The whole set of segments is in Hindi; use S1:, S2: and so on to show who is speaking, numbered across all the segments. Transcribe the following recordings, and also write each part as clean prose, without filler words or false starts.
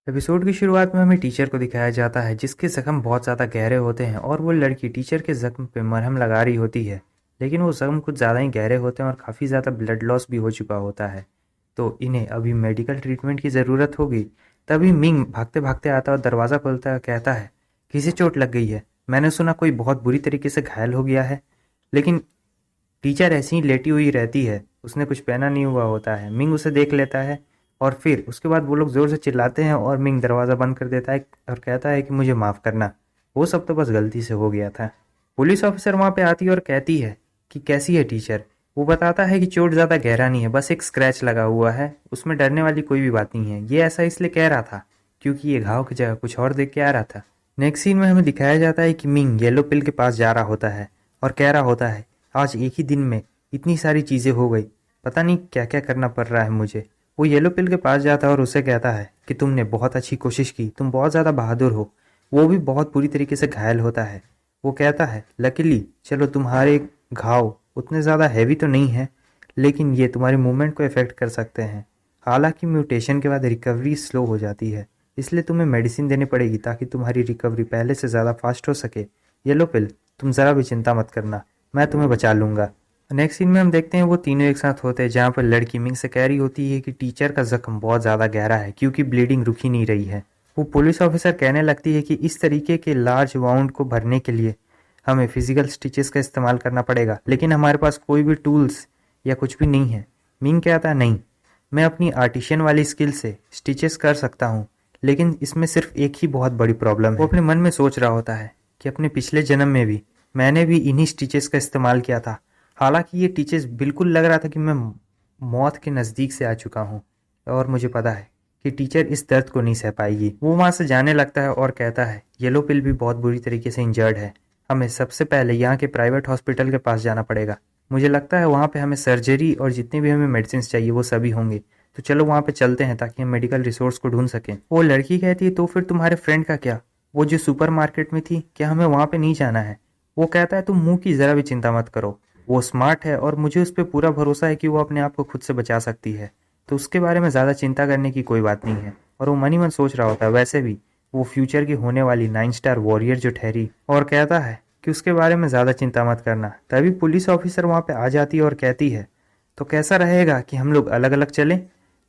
S1: एपिसोड की शुरुआत में हमें टीचर को दिखाया जाता है जिसके जख्म बहुत ज़्यादा गहरे होते हैं और वो लड़की टीचर के जख्म पे मरहम लगा रही होती है। लेकिन वो जख्म कुछ ज़्यादा ही गहरे होते हैं और काफ़ी ज़्यादा ब्लड लॉस भी हो चुका होता है। तो इन्हें अभी मेडिकल ट्रीटमेंट की ज़रूरत होगी। तभी मिंग भागते भागते आता है और दरवाज़ा खोलता है, कहता है किसे चोट लग गई है। मैंने सुना कोई बहुत बुरी तरीके से घायल हो गया है। लेकिन टीचर ऐसी ही लेटी हुई रहती है, उसने कुछ पहना नहीं हुआ होता है। मिंग उसे देख लेता है और फिर उसके बाद वो लोग ज़ोर से चिल्लाते हैं और मिंग दरवाज़ा बंद कर देता है और कहता है कि मुझे माफ़ करना, वो सब तो बस गलती से हो गया था। पुलिस ऑफिसर वहाँ पे आती है और कहती है कि कैसी है टीचर। वो बताता है कि चोट ज़्यादा गहरा नहीं है, बस एक स्क्रैच लगा हुआ है, उसमें डरने वाली कोई भी बात नहीं है। ये ऐसा इसलिए कह रहा था क्योंकि ये घाव की जगह कुछ और देख के आ रहा था। नेक्स्ट सीन में हमें दिखाया जाता है कि मिंग येलो पिल के पास जा रहा होता है और कह रहा होता है आज एक ही दिन में इतनी सारी चीज़ें हो गई, पता नहीं क्या क्या करना पड़ रहा है मुझे। वो येलो पिल के पास जाता है और उसे कहता है कि तुमने बहुत अच्छी कोशिश की, तुम बहुत ज़्यादा बहादुर हो। वो भी बहुत बुरी तरीके से घायल होता है। वो कहता है लकीली चलो तुम्हारे घाव उतने ज़्यादा हैवी तो नहीं है, लेकिन ये तुम्हारे मूवमेंट को इफ़ेक्ट कर सकते हैं। हालांकि म्यूटेशन के बाद रिकवरी स्लो हो जाती है, इसलिए तुम्हें मेडिसिन देनी पड़ेगी ताकि तुम्हारी रिकवरी पहले से ज़्यादा फास्ट हो सके। येलो पिल, तुम ज़रा भी चिंता मत करना, मैं तुम्हें बचा लूँगा। नेक्स्ट सीन में हम देखते हैं वो तीनों एक साथ होते हैं जहाँ पर लड़की मिंग से कह रही होती है कि टीचर का जख्म बहुत ज़्यादा गहरा है क्योंकि ब्लीडिंग रुक ही नहीं रही है। वो पुलिस ऑफिसर कहने लगती है कि इस तरीके के लार्ज वाउंड को भरने के लिए हमें फिजिकल स्टिचेस का इस्तेमाल करना पड़ेगा, लेकिन हमारे पास कोई भी टूल्स या कुछ भी नहीं है। मिंग कहता है नहीं, मैं अपनी आर्टिशियन वाली स्किल से स्टिचेस कर सकता हूँ, लेकिन इसमें सिर्फ एक ही बहुत बड़ी प्रॉब्लम है। वो अपने मन में सोच रहा होता है कि अपने पिछले जन्म में भी मैंने भी इन्हीं स्टिचेस का इस्तेमाल किया था। हालांकि ये टीचर्स बिल्कुल लग रहा था कि मैं मौत के नज़दीक से आ चुका हूँ और मुझे पता है कि टीचर इस दर्द को नहीं सह पाएगी। वो वहाँ से जाने लगता है और कहता है येलो पिल भी बहुत बुरी तरीके से इंजर्ड है, हमें सबसे पहले यहाँ के प्राइवेट हॉस्पिटल के पास जाना पड़ेगा। मुझे लगता है वहाँ पे हमें सर्जरी और जितनी भी हमें मेडिसिन चाहिए वो सभी होंगे, तो चलो वहाँ पे चलते हैं ताकि हम मेडिकल रिसोर्स को ढूंढ सकें। वो लड़की कहती है तो फिर तुम्हारे फ्रेंड का क्या, वो जो सुपर मार्केट में थी, क्या हमें वहाँ पे नहीं जाना है। वो कहता है तुम मुंह की ज़रा भी चिंता मत करो, वो स्मार्ट है और मुझे उस पर पूरा भरोसा है कि वो अपने आप को खुद से बचा सकती है, तो उसके बारे में ज़्यादा चिंता करने की कोई बात नहीं है। और वो मन ही मन सोच रहा होता है वैसे भी वो फ्यूचर की होने वाली 9 स्टार वॉरियर जो ठहरी, और कहता है कि उसके बारे में ज़्यादा चिंता मत करना। तभी पुलिस ऑफिसर वहाँ पे आ जाती है और कहती है तो कैसा रहेगा कि हम लोग अलग अलग चलें,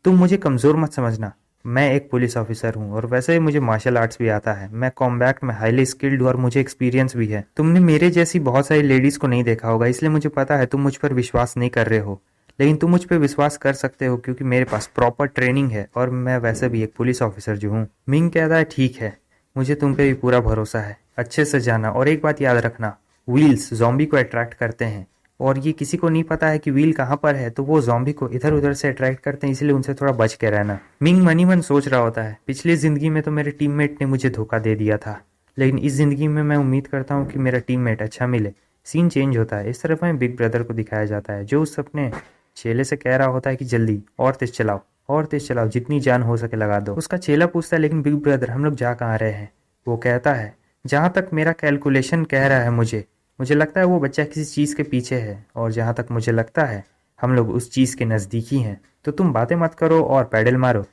S1: तुम मुझे कमज़ोर मत समझना, मैं एक पुलिस ऑफिसर हूँ और वैसे ही मुझे मार्शल आर्ट्स भी आता है, मैं कॉम्बैट में हाईली स्किल्ड हूँ और मुझे एक्सपीरियंस भी है। तुमने मेरे जैसी बहुत सारी लेडीज़ को नहीं देखा होगा, इसलिए मुझे पता है तुम मुझ पर विश्वास नहीं कर रहे हो, लेकिन तुम मुझ पर विश्वास कर सकते हो क्योंकि मेरे पास प्रॉपर ट्रेनिंग है और मैं वैसे भी एक पुलिस ऑफिसर जो हूँ। मिंग कहता है ठीक है, मुझे तुम पे भी पूरा भरोसा है, अच्छे से जाना और एक बात याद रखना, व्हील्स जॉम्बी को अट्रैक्ट करते हैं और ये किसी को नहीं पता है कि व्हील कहाँ पर है, तो वो जॉम्बी को इधर उधर से अट्रैक्ट करते हैं, इसलिए उनसे थोड़ा बच के रहना। मिंग मनी मन सोच रहा होता है पिछली जिंदगी में तो मेरे टीममेट ने मुझे धोखा दे दिया था, लेकिन इस जिंदगी में मैं उम्मीद करता हूँ कि मेरा टीममेट अच्छा मिले। सीन चेंज होता है, इस तरफ हमें बिग ब्रदर को दिखाया जाता है जो उस अपने चेले से कह रहा होता है कि जल्दी और तेज चलाओ और तेज चलाओ, जितनी जान हो सके लगा दो। उसका चेला पूछता है लेकिन बिग ब्रदर हम लोग जा कहाँ रहे हैं। वो कहता है जहाँ तक मेरा कैलकुलेशन कह रहा है मुझे लगता है वो बच्चा किसी चीज़ के पीछे है, और जहाँ तक मुझे लगता है हम लोग उस चीज़ के नज़दीकी हैं, तो तुम बातें मत करो और पैडल मारो।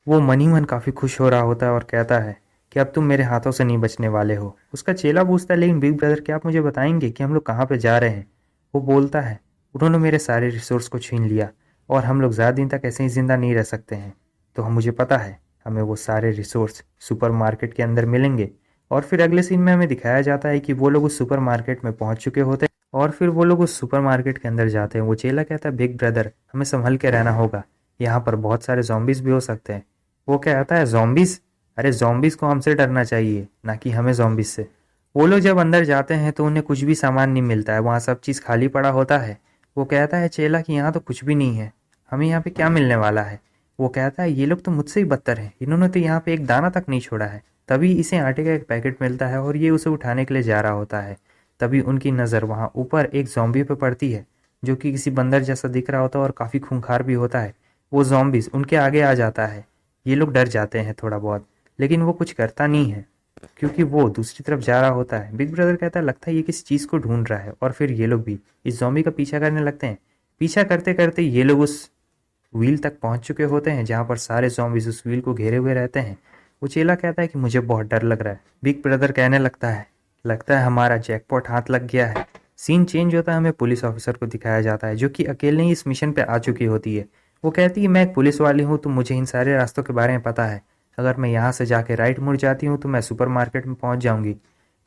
S1: वो मन ही मन काफ़ी खुश हो रहा होता है और कहता है कि अब तुम मेरे हाथों से नहीं बचने वाले हो। उसका चेला पूछता है लेकिन बिग ब्रदर क्या आप मुझे बताएंगे कि हम लोग कहाँ पे जा रहे हैं। वो बोलता है उन्होंने मेरे सारे रिसोर्स को छीन लिया और हम लोग ज़्यादा दिन तक ऐसे ही ज़िंदा नहीं रह सकते हैं, तो हम मुझे पता है हमें वो सारे रिसोर्स सुपरमार्केट के अंदर मिलेंगे। और फिर अगले सीन में हमें दिखाया जाता है कि वो लोग उस सुपरमार्केट में पहुंच चुके होते हैं और फिर वो लोग उस सुपरमार्केट के अंदर जाते हैं। वो चेला कहता है बिग ब्रदर हमें संभल के रहना होगा, यहाँ पर बहुत सारे zombies भी हो सकते हैं। वो कहता है zombies, अरे zombies को हमसे डरना चाहिए ना कि हमें zombies से। वो लोग जब अंदर जाते हैं तो उन्हें कुछ भी सामान नहीं मिलता है, वहाँ सब चीज़ खाली पड़ा होता है। वो कहता है चेला कि यहाँ तो कुछ भी नहीं है, हमें यहाँ पे क्या मिलने वाला है। वो कहता है ये लोग तो मुझसे ही बदतर हैं, इन्होंने तो यहाँ पे एक दाना तक नहीं छोड़ा है। तभी इसे आटे का एक पैकेट मिलता है और ये उसे उठाने के लिए जा रहा होता है। तभी उनकी नज़र वहाँ ऊपर एक ज़ॉम्बी पे पड़ती है जो कि किसी बंदर जैसा दिख रहा होता है और काफ़ी खूंखार भी होता है। वो ज़ॉम्बीज़ उनके आगे आ जाता है, ये लोग डर जाते हैं थोड़ा बहुत, लेकिन वो कुछ करता नहीं है क्योंकि वो दूसरी तरफ जा रहा होता है। बिग ब्रदर कहता है लगता है ये किसी चीज़ को ढूंढ रहा है, और फिर ये लोग भी इस ज़ॉम्बी का पीछा करने लगते हैं। पीछा करते करते ये लोग उस व्हील तक पहुंच चुके होते हैं जहां पर सारे ज़ॉम्बीज़ उस व्हील को घेरे हुए रहते हैं। वो चेला कहता है कि मुझे बहुत डर लग रहा है। बिग ब्रदर कहने लगता है हमारा जैकपॉट हाथ लग गया है। सीन चेंज होता है, हमें पुलिस ऑफिसर को दिखाया जाता है जो कि अकेले ही इस मिशन पे आ चुकी होती है। वो कहती है मैं एक पुलिस वाली हूँ तो मुझे इन सारे रास्तों के बारे में पता है। अगर मैं यहाँ से जाके राइट मुड़ जाती हूँ तो मैं सुपरमार्केट में पहुँच जाऊँगी।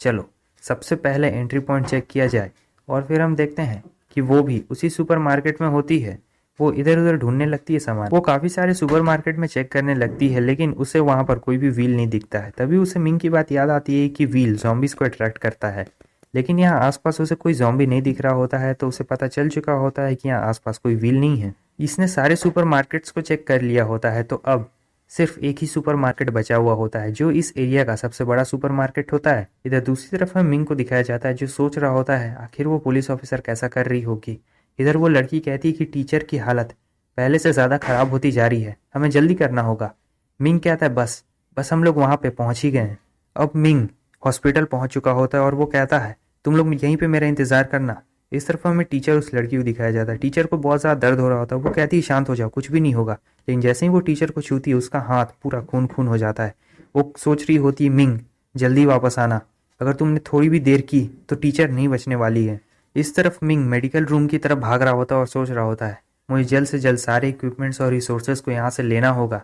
S1: चलो सबसे पहले एंट्री पॉइंट चेक किया जाए। और फिर हम देखते हैं कि वो भी उसी सुपरमार्केट में होती है। वो इधर उधर ढूंढने लगती है सामान। वो काफ़ी सारे सुपरमार्केट में चेक करने लगती है लेकिन उसे वहाँ पर कोई भी व्हील नहीं दिखता है। तभी उसे मिंग की बात याद आती है कि व्हील ज़ॉम्बीज़ को अट्रैक्ट करता है। लेकिन यहाँ आसपास उसे कोई ज़ॉम्बी नहीं दिख रहा होता है तो उसे पता चल चुका होता है कि यहाँ आसपास कोई व्हील नहीं है। इसने सारे सुपरमार्केट्स को चेक कर लिया होता है तो अब सिर्फ एक ही सुपरमार्केट बचा हुआ होता है जो इस एरिया का सबसे बड़ा सुपरमार्केट होता है। इधर दूसरी तरफ हमें मिंग को दिखाया जाता है जो सोच रहा होता है आखिर वो पुलिस ऑफिसर कैसा कर रही होगी। इधर वो लड़की कहती है कि टीचर की हालत पहले से ज़्यादा खराब होती जा रही है, हमें जल्दी करना होगा। मिंग कहता है बस बस हम लोग वहाँ पे पहुँच ही गए हैं। अब मिंग हॉस्पिटल पहुँच चुका होता है और वो कहता है तुम लोग यहीं पे मेरा इंतज़ार करना। इस तरफ हमें टीचर उस लड़की को दिखाया जाता है। टीचर को बहुत ज़्यादा दर्द हो रहा होता है। वो कहती है शांत हो जाओ, कुछ भी नहीं होगा। लेकिन जैसे ही वो टीचर को छूती है उसका हाथ पूरा खून खून हो जाता है। वो सोच रही होती है मिंग जल्दी वापस आना, अगर तुमने थोड़ी भी देर की तो टीचर नहीं बचने वाली है। इस तरफ मिंग मेडिकल रूम की तरफ भाग रहा होता है और सोच रहा होता है मुझे जल्द से जल्द सारे इक्विपमेंट्स और रिसोर्सेज को यहाँ से लेना होगा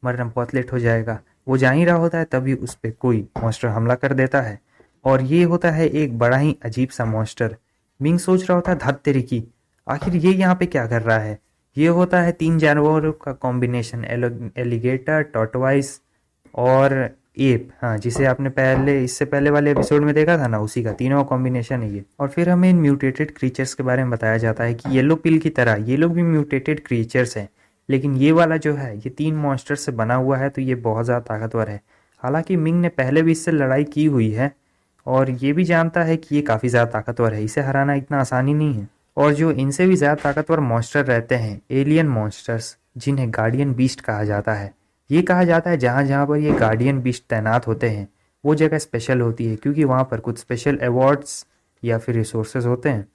S1: वरना बहुत लेट हो जाएगा। वो जा ही रहा होता है तभी उस पर कोई मॉन्स्टर हमला कर देता है और ये होता है एक बड़ा ही अजीब सा मॉन्स्टर। मिंग सोच रहा होता है धत तेरी की, आखिर ये यहाँ पे क्या कर रहा है। ये होता है 3 जानवरों का कॉम्बिनेशन, एलिगेटर, टॉर्टोइस और एप। हाँ, जिसे आपने इससे पहले वाले एपिसोड में देखा था ना, उसी का तीनों कॉम्बिनेशन है ये। और फिर हमें इन म्यूटेटेड क्रीचर्स के बारे में बताया जाता है कि येलो पिल की तरह ये लोग भी म्यूटेटेड क्रीचर्स हैं। लेकिन ये वाला जो है ये 3 मॉन्स्टर से बना हुआ है तो ये बहुत ज़्यादा ताकतवर है। हालांकि मिंग ने पहले भी इससे लड़ाई की हुई है और ये भी जानता है कि ये काफ़ी ज़्यादा ताकतवर है, इसे हराना इतना आसानी नहीं है। और जो इनसे भी ज़्यादा ताकतवर मॉन्स्टर रहते हैं, एलियन मॉन्स्टर्स, जिन्हें गार्डियन बीस्ट कहा जाता है। ये कहा जाता है जहाँ जहाँ पर ये गार्डियन बीस्ट तैनात होते हैं वो जगह स्पेशल होती है क्योंकि वहाँ पर कुछ स्पेशल अवार्ड्स या फिर रिसोर्सेज होते हैं।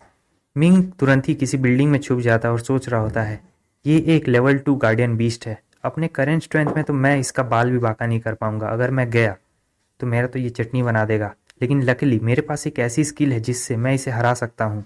S1: मिंग तुरंत ही किसी बिल्डिंग में छुप जाता है और सोच रहा होता है ये एक लेवल 2 गार्डियन बीस्ट है। अपने करेंट स्ट्रेंथ में तो मैं इसका बाल भी बाका नहीं कर पाऊंगा। अगर मैं गया तो मेरा तो ये चटनी बना देगा। लेकिन लकीली मेरे पास एक ऐसी स्किल है जिससे मैं इसे हरा सकता हूँ।